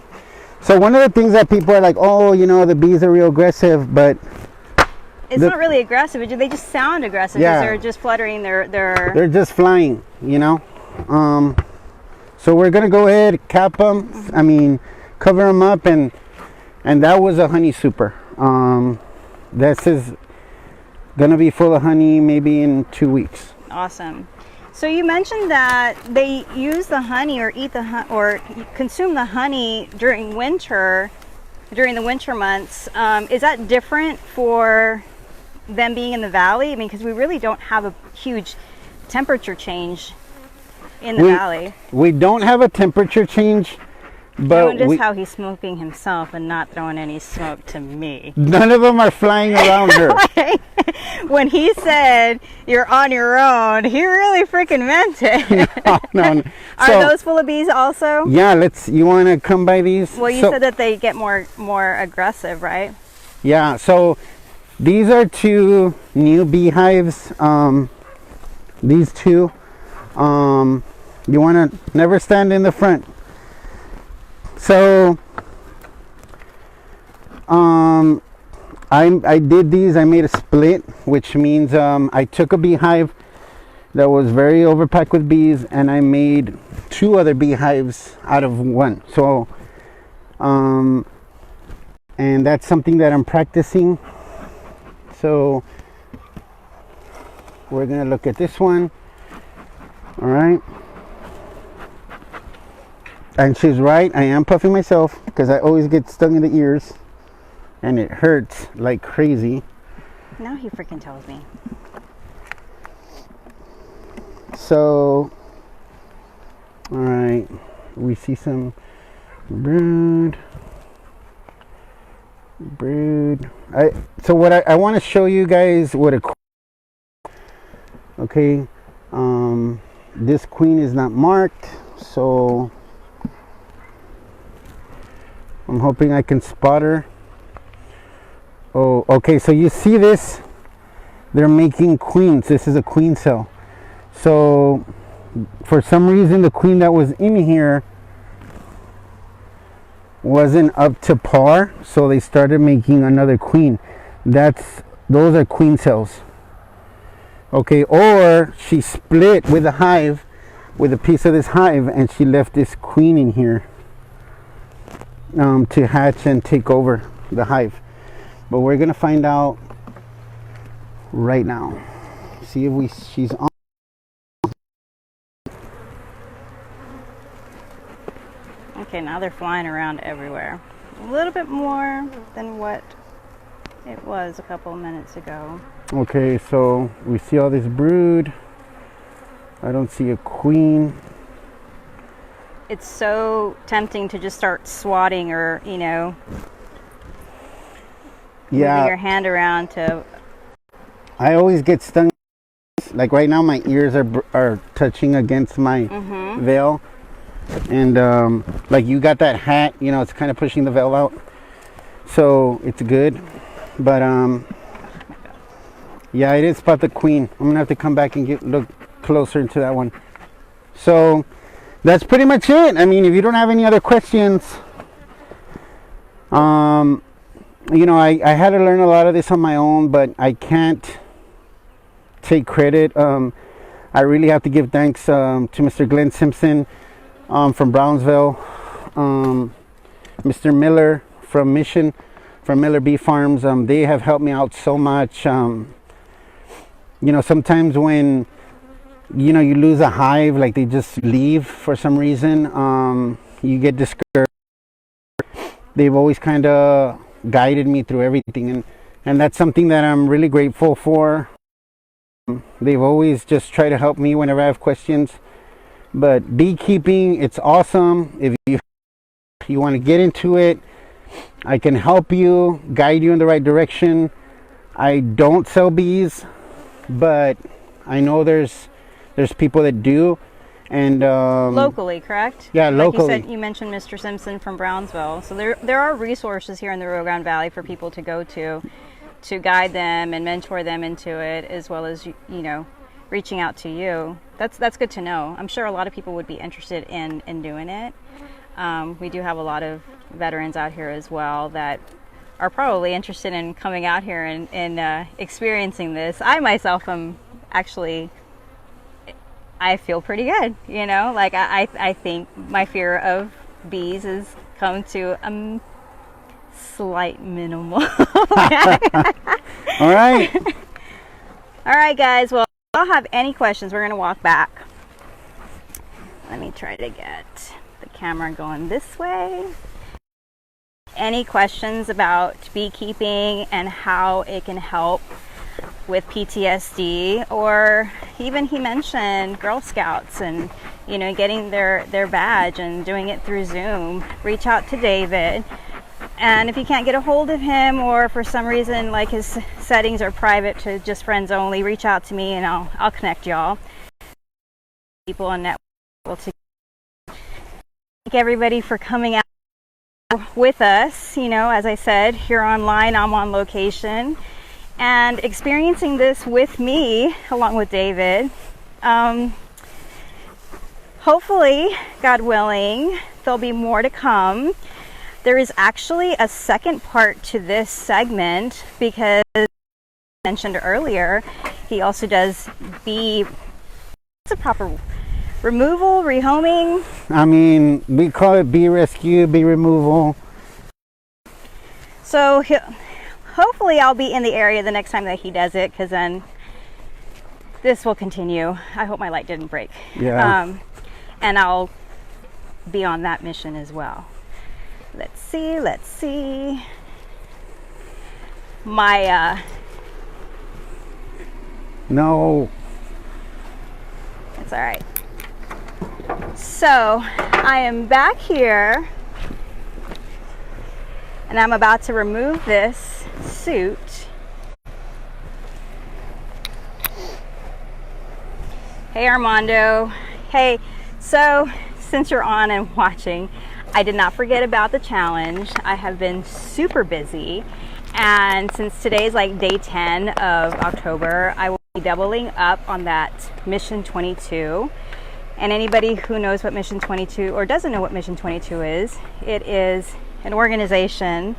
So one of the things that people are like, oh, you know, the bees are real aggressive, but it's not really aggressive. They just sound aggressive because they're just fluttering they're just flying, you know. So we're gonna go ahead, cap them. I mean, cover them up, and that was a honey super. This is gonna be full of honey maybe in 2 weeks. Awesome. So you mentioned that they use the honey or eat the or consume the honey during the winter months. Is that different for them being in the valley? I mean, because we really don't have a huge temperature change in the valley. We don't have a temperature change, Knowing just how he's smoking himself and not throwing any smoke to me. None of them are flying around her. When he said you're on your own, he really freaking meant it. No. Are those full of bees also? Yeah, you want to come by these? Well, you said that they get more aggressive, right? Yeah, so these are 2 new beehives. These 2. You want to never stand in the front. So I did these. I made a split, which means I took a beehive that was very overpacked with bees, and I made 2 other beehives out of one. So and that's something that I'm practicing. So we're gonna look at this one. All right. And she's right, I am puffing myself because I always get stung in the ears and it hurts like crazy. Now he freaking tells me. So, all right, we see some brood. So what I want to show you guys what okay, this queen is not marked, so I'm hoping I can spot her. Oh, okay, so you see this? They're making queens. This is a queen cell. So for some reason the queen that was in here wasn't up to par, so they started making another queen. Those are queen cells. Okay, or she split with a hive, with a piece of this hive, and she left this queen in here to hatch and take over the hive. But we're gonna find out right now. See if she's on. Okay, now they're flying around everywhere. A little bit more than what it was a couple of minutes ago. Okay, so we see all this brood. I don't see a queen. It's so tempting to just start swatting or, moving your hand around to... I always get stung. Like right now my ears are touching against my veil. And like you got that hat, it's kind of pushing the veil out. So it's good. But yeah, I did spot the queen. I'm gonna have to come back and look closer into that one. So that's pretty much it. I mean, if you don't have any other questions, I had to learn a lot of this on my own, but I can't take credit. I really have to give thanks to Mr. Glenn Simpson from Brownsville, Mr. Miller from Miller Bee Farms. They have helped me out so much. Sometimes when you lose a hive, like they just leave for some reason, you get discouraged. They've always kind of guided me through everything, and that's something that I'm really grateful for. They've always just tried to help me whenever I have questions. But beekeeping, it's awesome. If you want to get into it, I can help you, guide you in the right direction. I don't sell bees, but I know there's people that do. And locally, correct? Yeah, locally. Like you mentioned Mr. Simpson from Brownsville. So there are resources here in the Rio Grande Valley for people to go to guide them and mentor them into it, as well as reaching out to you. That's good to know. I'm sure a lot of people would be interested in doing it. We do have a lot of veterans out here as well that are probably interested in coming out here and experiencing this. I myself am actually, I feel pretty good, like I think my fear of bees has come to a slight minimal. All right. All right, guys. Well, if you all have any questions, we're going to walk back. Let me try to get the camera going this way. Any questions about beekeeping and how it can help with PTSD, or even he mentioned Girl Scouts and, you know, getting their badge and doing it through Zoom, reach out to David. And if you can't get a hold of him, or for some reason like his settings are private to just friends only, reach out to me and I'll connect y'all. People on network will thank everybody for coming out with us. You know, as I said, you're online, I'm on location, and experiencing this with me along with David. Hopefully, God willing, there'll be more to come. There is actually a second part to this segment, because as I mentioned earlier, he also does what's a proper removal, rehoming? I mean, we call it bee rescue, bee removal. So hopefully I'll be in the area the next time that he does it, because then this will continue. I hope my light didn't break. Yeah. And I'll be on that mission as well. Let's see. No. It's all right. So I am back here and I'm about to remove this suit. Hey Armando. Hey, so since you're on and watching, I did not forget about the challenge. I have been super busy, and since today's like day 10 of October, I will be doubling up on that Mission 22. And anybody who knows what Mission 22 or doesn't know what Mission 22 is, it is an organization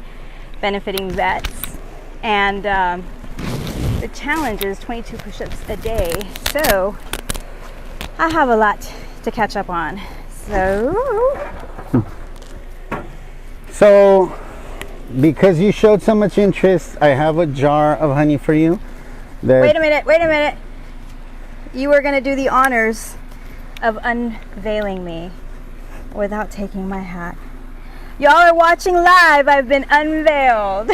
benefiting vets, and the challenge is 22 push-ups a day. So I have a lot to catch up on. So, because you showed so much interest, I have a jar of honey for you. Wait a minute. You were going to do the honors of unveiling me without taking my hat. Y'all are watching live. I've been unveiled.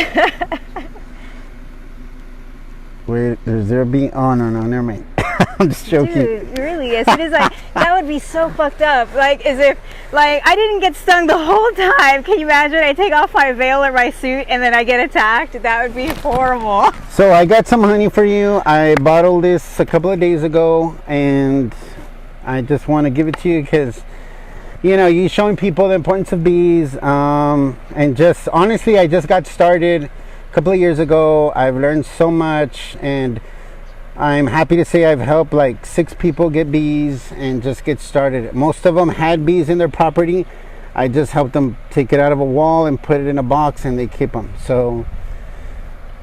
Wait, is there a bee? Oh, no, never mind. I'm just joking. Dude, really, as soon as that would be so fucked up. Like, as if, like, I didn't get stung the whole time. Can you imagine? I take off my veil or my suit and then I get attacked. That would be horrible. So I got some honey for you. I bottled this a couple of days ago, and I just want to give it to you because, you know, you're showing people the importance of bees. And just, honestly, I just got started a couple of years ago. I've learned so much, and I'm happy to say I've helped like 6 people get bees and just get started. Most of them had bees in their property. I just helped them take it out of a wall and put it in a box, and they keep them. So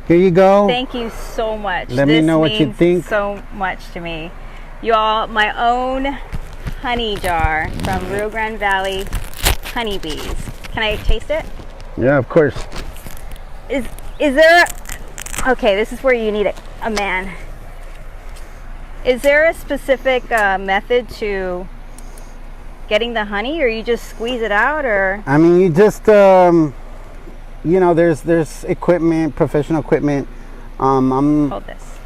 here you go. Thank you so much. Let me know what you think. So much to me. Y'all, my own honey jar from Rio Grande Valley honeybees. Can I taste it? Yeah, of course. Is there okay, this is where you need a man. Is there a specific method to getting the honey, or you just squeeze it out, or? I mean, you just, you know, there's equipment, professional equipment. Hold this.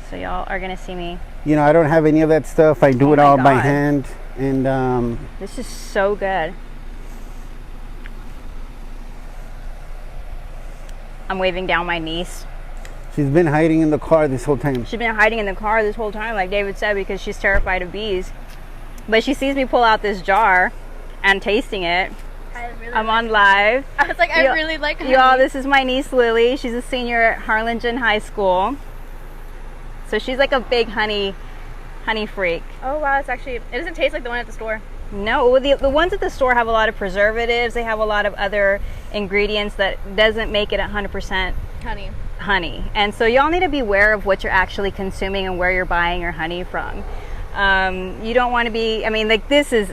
So y'all are gonna see me. You know, I don't have any of that stuff. I do it all by hand, and this is so good. I'm waving down my niece. She's been hiding in the car this whole time. She's been hiding in the car this whole time, like David said, because she's terrified of bees. But she sees me pull out this jar and tasting it. I'm on live. I was like, I really like honey. Y'all, this is my niece Lily. She's a senior at Harlingen High School. So she's like a big honey freak. Oh wow, it doesn't taste like the one at the store. No, the ones at the store have a lot of preservatives. They have a lot of other ingredients that doesn't make it 100% honey. And so y'all need to be aware of what you're actually consuming and where you're buying your honey from. You don't want to be, I mean, like, this is,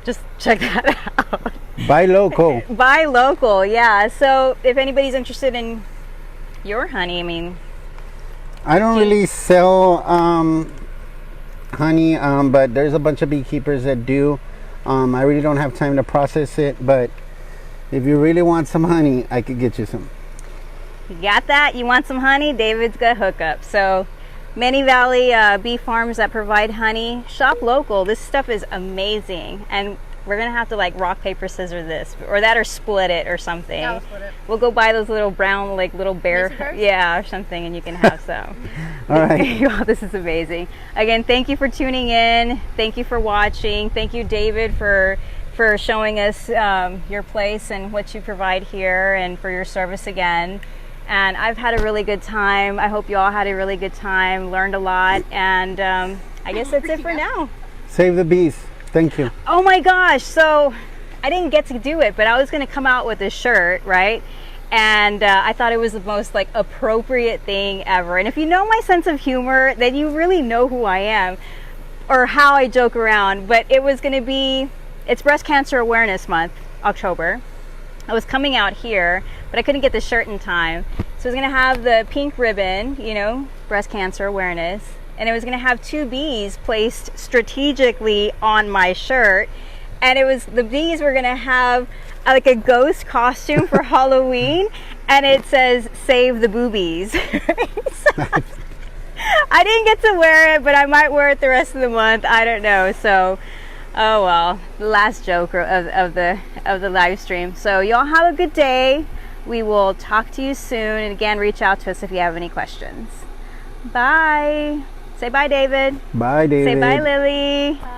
just check that out. Buy local. Buy local, yeah. So if anybody's interested in your honey, I mean, I don't really sell honey, but there's a bunch of beekeepers that do. I really don't have time to process it, but if you really want some honey, I could get you some. You got that? You want some honey? David's got hookup. So Vannie Valley bee farms that provide honey. Shop local. This stuff is amazing. And we're gonna have to like rock, paper, scissors this, or that, or split it or something. Yeah, we'll split it. We'll go buy those little brown, like little bear, Mason jars? yeah, or something, and you can have some. All right. Wow, this is amazing. Again, thank you for tuning in. Thank you for watching. Thank you, David, for showing us your place and what you provide here, and for your service again. And I've had a really good time. I hope you all had a really good time, learned a lot, and I guess that's it for now. Save the bees. Thank you. Oh my gosh, so I didn't get to do it, but I was gonna come out with a shirt, right? And I thought it was the most like appropriate thing ever. And if you know my sense of humor, then you really know who I am or how I joke around. But it was gonna be, it's Breast Cancer Awareness Month, October. I was coming out here, but I couldn't get the shirt in time. So I was gonna have the pink ribbon, you know, breast cancer awareness, and it was gonna have 2 bees placed strategically on my shirt. And it was, the bees were gonna have like a ghost costume for Halloween, and it says "Save the Boobies." So, I didn't get to wear it, but I might wear it the rest of the month. I don't know. So, oh well, the last joke of the live stream. So y'all have a good day. We will talk to you soon, and again, reach out to us if you have any questions. Bye. Say bye, David. Bye, David. Say bye, Lily. Bye.